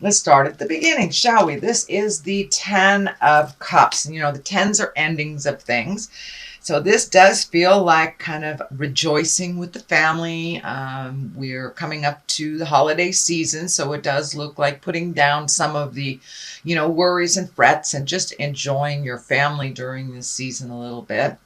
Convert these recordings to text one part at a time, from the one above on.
Let's start at the beginning, shall we? This is the 10 of Cups. You know, the 10s are endings of things. So this does feel like kind of rejoicing with the family. We're coming up to the holiday season, so it does look like putting down some of the, worries and frets and just enjoying your family during this season a little bit.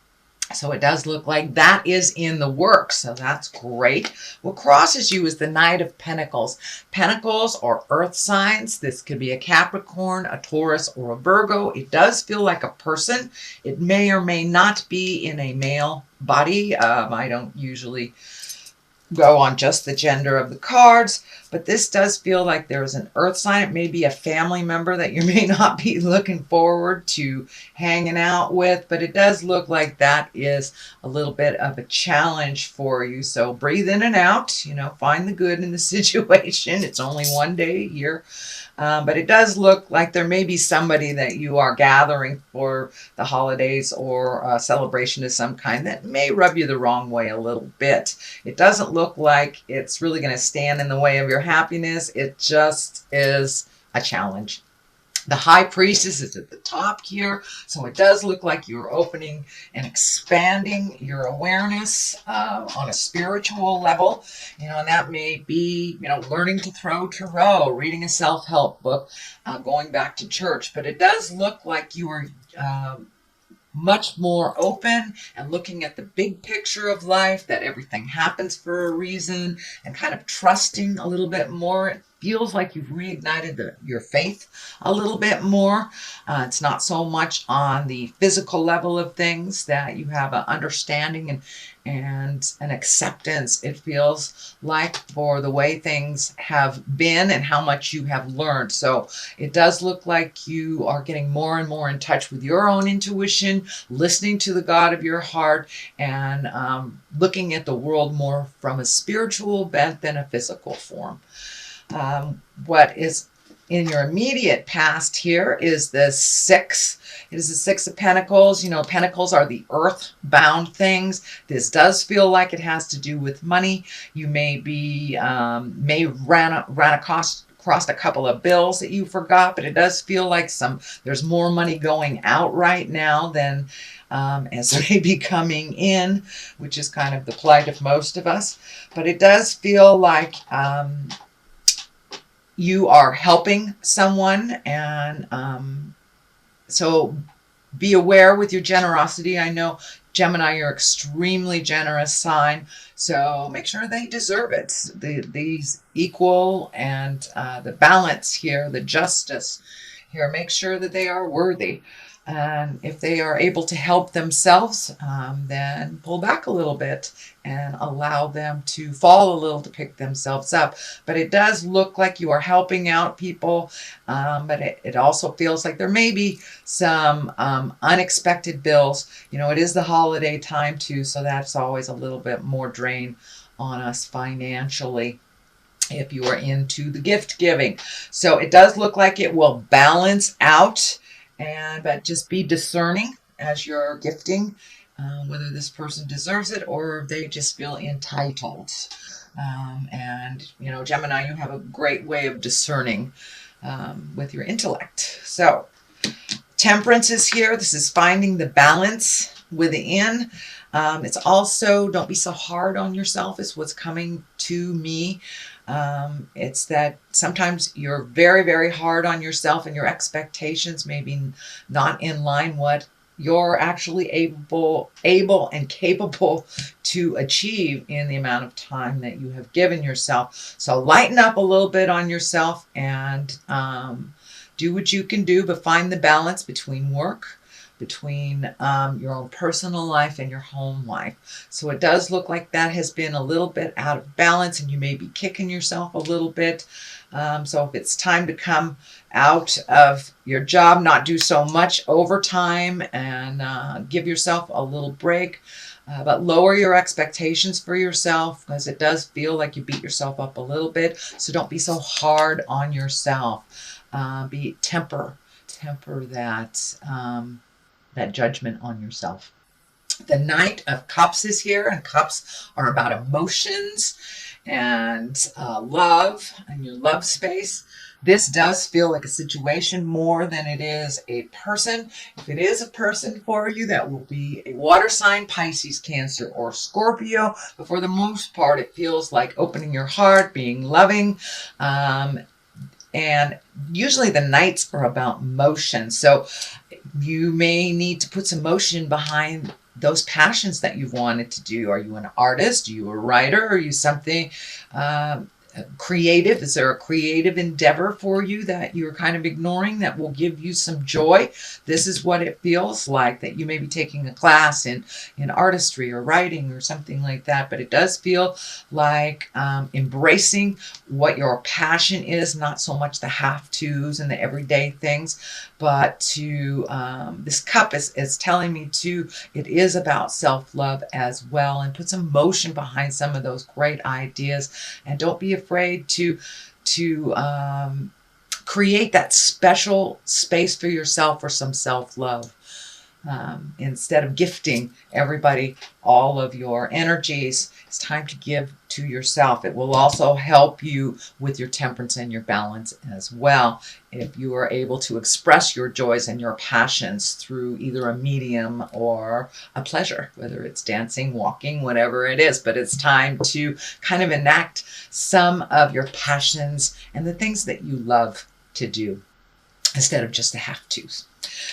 So it does look like that is in the works. So that's great. What crosses you is the Knight of Pentacles. Pentacles are earth signs. This could be a Capricorn, a Taurus, or a Virgo. It does feel like a person. It may or may not be in a male body. I don't usually go on just the gender of the cards, but this does feel like there is an earth sign. It may be a family member that you may not be looking forward to hanging out with, but it does look like that is a little bit of a challenge for you. So breathe in and out, find the good in the situation. It's only one day a year. But it does look like there may be somebody that you are gathering for the holidays or a celebration of some kind that may rub you the wrong way a little bit. It doesn't look like it's really going to stand in the way of your happiness. It just is a challenge. The High Priestess is at the top here, so it does look like you're opening and expanding your awareness on a spiritual level, and that may be, learning to throw tarot, reading a self-help book, going back to church, but it does look like you are much more open and looking at the big picture of life, that everything happens for a reason, and kind of trusting a little bit more. It feels like you've reignited your faith a little bit more. It's not so much on the physical level of things, that you have an understanding and an acceptance, it feels like, for the way things have been and how much you have learned. So it does look like you are getting more and more in touch with your own intuition, listening to the God of your heart, and looking at the world more from a spiritual bent than a physical form. What is in your immediate past here is the 6. It is the 6 of Pentacles. Pentacles are the earth-bound things. This does feel like it has to do with money. You may ran across a couple of bills that you forgot, but it does feel like there's more money going out right now than as may be coming in, which is kind of the plight of most of us. But it does feel like you are helping someone, and so be aware with your generosity. I know, Gemini, you're extremely generous sign, so make sure they deserve it. These equal and the balance here, the justice here, make sure that they are worthy. And if they are able to help themselves, then pull back a little bit and allow them to fall a little to pick themselves up. But it does look like you are helping out people, but it also feels like there may be some unexpected bills. It is the holiday time too, so that's always a little bit more drain on us financially if you are into the gift giving. So it does look like it will balance out. But just be discerning as you're gifting, whether this person deserves it or they just feel entitled. Gemini, you have a great way of discerning with your intellect. So Temperance is here. This is finding the balance within. It's also, don't be so hard on yourself, is what's coming to me. It's that sometimes you're very, very hard on yourself and your expectations may be not in line what you're actually able and capable to achieve in the amount of time that you have given yourself. So lighten up a little bit on yourself and do what you can do, but find the balance between work, between your own personal life and your home life. So it does look like that has been a little bit out of balance and you may be kicking yourself a little bit. So if it's time to come out of your job, not do so much overtime and give yourself a little break, but lower your expectations for yourself, because it does feel like you beat yourself up a little bit. So don't be so hard on yourself. Temper that judgment on yourself. The Knight of Cups is here, and cups are about emotions and love and your love space. This does feel like a situation more than it is a person. If it is a person for you, that will be a water sign, Pisces, Cancer, or Scorpio. But for the most part, it feels like opening your heart, being loving. And usually the nights are about motion. So you may need to put some motion behind those passions that you've wanted to do. Are you an artist? Are you a writer? Are you something creative? Is there a creative endeavor for you that you're kind of ignoring that will give you some joy? This is what it feels like, that you may be taking a class in artistry or writing or something like that. But it does feel like embracing what your passion is, not so much the have-tos and the everyday things, but to this cup is telling me too, it is about self-love as well, and put some motion behind some of those great ideas, and don't be afraid to create that special space for yourself for some self-love. Instead of gifting everybody all of your energies, it's time to give to yourself. It will also help you with your temperance and your balance as well, if you are able to express your joys and your passions through either a medium or a pleasure, whether it's dancing, walking, whatever it is. But it's time to kind of enact some of your passions and the things that you love to do, instead of just the have-tos.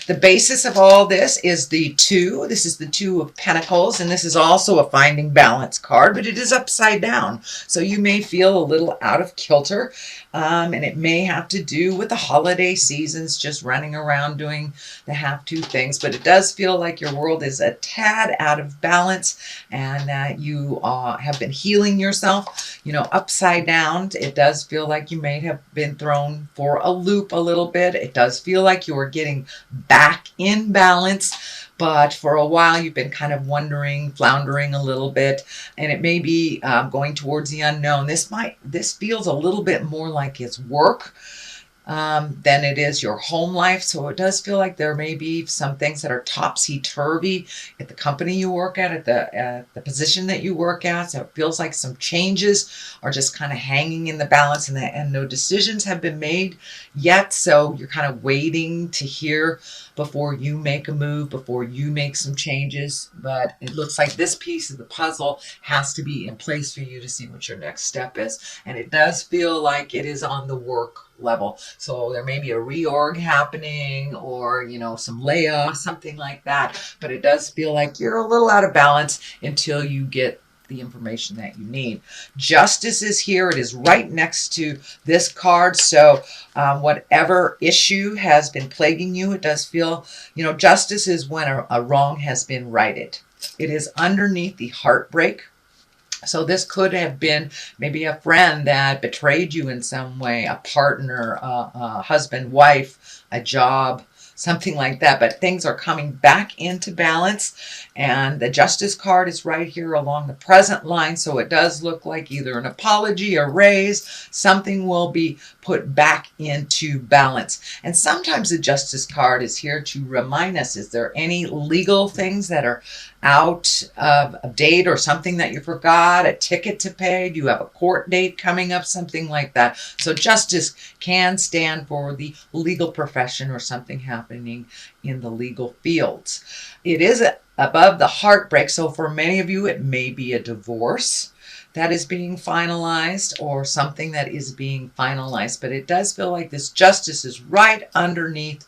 The basis of all this is the 2. This is the 2 of Pentacles, and this is also a finding balance card, but it is upside down. So you may feel a little out of kilter, and it may have to do with the holiday seasons, just running around doing the have-to things. But it does feel like your world is a tad out of balance, and that you have been healing yourself, upside down. It does feel like you may have been thrown for a loop a little bit. It does feel like you are getting back in balance, but for a while you've been kind of wondering, floundering a little bit, and it may be going towards the unknown. This feels a little bit more like it's work than it is your home life. So it does feel like there may be some things that are topsy-turvy at the company you work at the position that you work at. So it feels like some changes are just kind of hanging in the balance, and no decisions have been made yet. So you're kind of waiting to hear before you make a move, before you make some changes. But it looks like this piece of the puzzle has to be in place for you to see what your next step is. And it does feel like it is on the work level. So there may be a reorg happening, or some layoff, something like that. But it does feel like you're a little out of balance until you get the information that you need. Justice is here. It is right next to this card. So whatever issue has been plaguing you, it does feel, justice is when a wrong has been righted. It is underneath the heartbreak. So this could have been maybe a friend that betrayed you in some way, a partner, a husband, wife, a job, something like that. But things are coming back into balance, and the Justice card is right here along the present line. So it does look like either an apology, a raise, something will be put back into balance. And sometimes the Justice card is here to remind us, is there any legal things that are out of date, or something that you forgot, a ticket to pay, do you have a court date coming up, something like that. So justice can stand for the legal profession or something happening in the legal fields. It is above the heartbreak, so for many of you it may be a divorce that is being finalized, or something that is being finalized. But it does feel like this justice is right underneath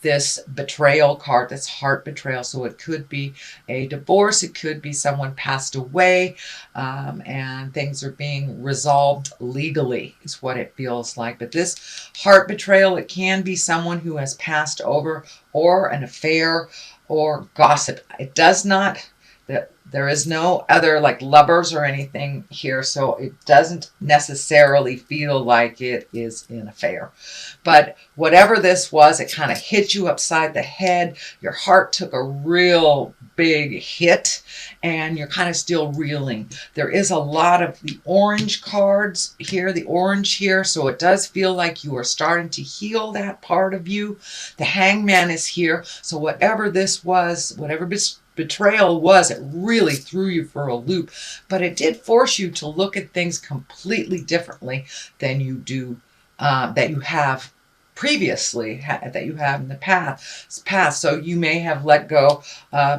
this betrayal card, that's heart betrayal. So it could be a divorce, it could be someone passed away, and things are being resolved legally, is what it feels like. But this heart betrayal, it can be someone who has passed over, or an affair, or gossip. It does not, there is no other like lovers or anything here, so it doesn't necessarily feel like it is an affair. But whatever this was, it kind of hit you upside the head. Your heart took a real big hit, and you're kind of still reeling. There is a lot of the orange cards here, the orange here, so it does feel like you are starting to heal that part of you. The Hangman is here, so whatever this was, whatever betrayal was, it really threw you for a loop. But it did force you to look at things completely differently than you do that you have previously, that you have in the past. So you may have let go,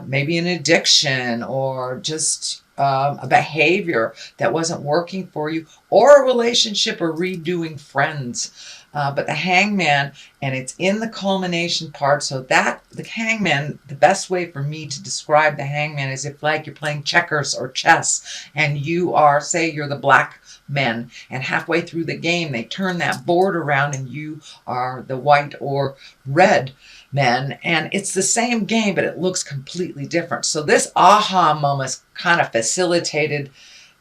maybe an addiction, or just a behavior that wasn't working for you, or a relationship, or redoing friends. But the hangman, and it's in the culmination part. So that the hangman, the best way for me to describe the hangman is if like you're playing checkers or chess, and you are, say you're the black men, and halfway through the game they turn that board around and you are the white or red men, and it's the same game but it looks completely different. So this aha moment kind of facilitated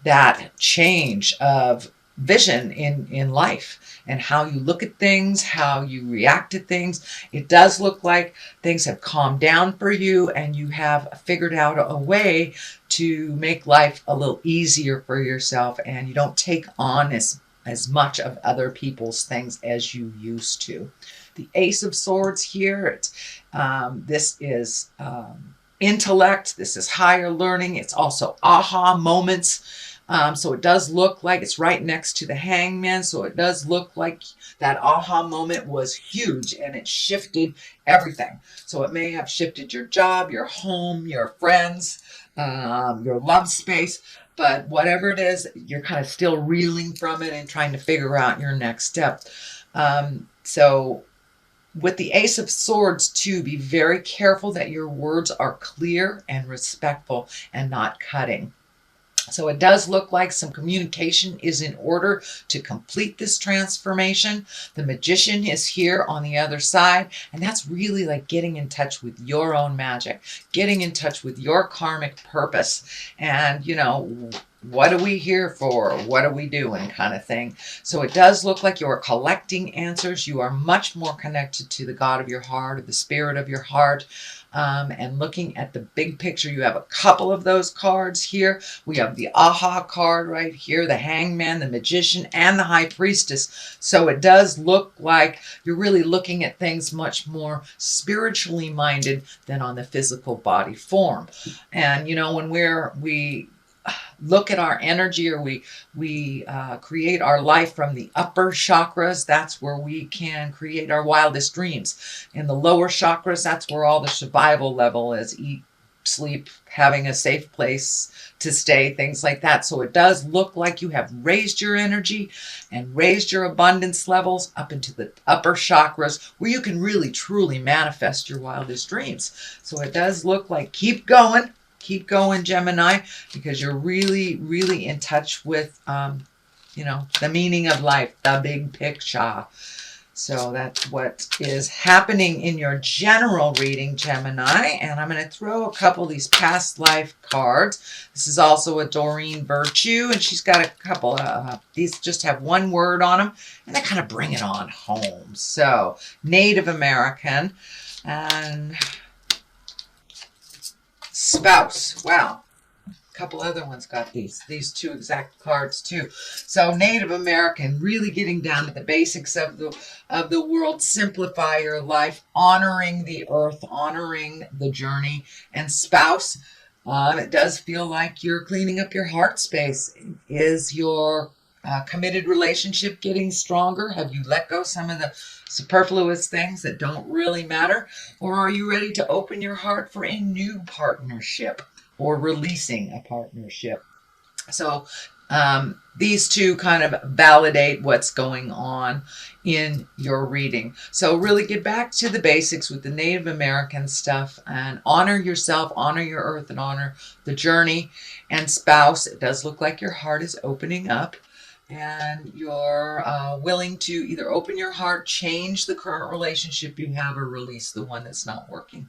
that change of vision in life, and how you look at things, how you react to things. It does look like things have calmed down for you, and you have figured out a way to make life a little easier for yourself, and you don't take on as much of other people's things as you used to. The Ace of Swords here, this is intellect, this is higher learning, it's also aha moments. So it does look like it's right next to the hangman. So it does look like that aha moment was huge and it shifted everything. So it may have shifted your job, your home, your friends, your love space. But whatever it is, you're kind of still reeling from it and trying to figure out your next step. So with the Ace of Swords too, be very careful that your words are clear and respectful and not cutting. So it does look like some communication is in order to complete this transformation. The Magician is here on the other side, and that's really like getting in touch with your own magic, getting in touch with your karmic purpose, and what are we here for? What are we doing, kind of thing. So it does look like you're collecting answers. You are much more connected to the God of your heart, or the spirit of your heart. And looking at the big picture, you have a couple of those cards here. We have the aha card right here, the hangman, the magician, and the high priestess. So it does look like you're really looking at things much more spiritually minded than on the physical body form. And when we look at our energy, or we create our life from the upper chakras, that's where we can create our wildest dreams. In the lower chakras, that's where all the survival level is: eat, sleep, having a safe place to stay, things like that. So it does look like you have raised your energy and raised your abundance levels up into the upper chakras, where you can really truly manifest your wildest dreams. So it does look like keep going, Gemini, because you're really, really in touch with, the meaning of life, the big picture. So that's what is happening in your general reading, Gemini. And I'm going to throw a couple of these past life cards. This is also a Doreen Virtue, and she's got a couple of, these just have one word on them, and they kind of bring it on home. So Native American and Spouse. Wow. A couple other ones got these two exact cards too. So Native American, really getting down to the basics of the world. Simplify your life, honoring the earth, honoring the journey. And Spouse, it does feel like you're cleaning up your heart space. Is your committed relationship getting stronger? Have you let go some of the superfluous things that don't really matter? Or are you ready to open your heart for a new partnership, or releasing a partnership? So these two kind of validate what's going on in your reading. So really get back to the basics with the Native American stuff, and honor yourself, honor your earth, and honor the journey. And Spouse, it does look like your heart is opening up, and you're willing to either open your heart, change the current relationship you have, or release the one that's not working.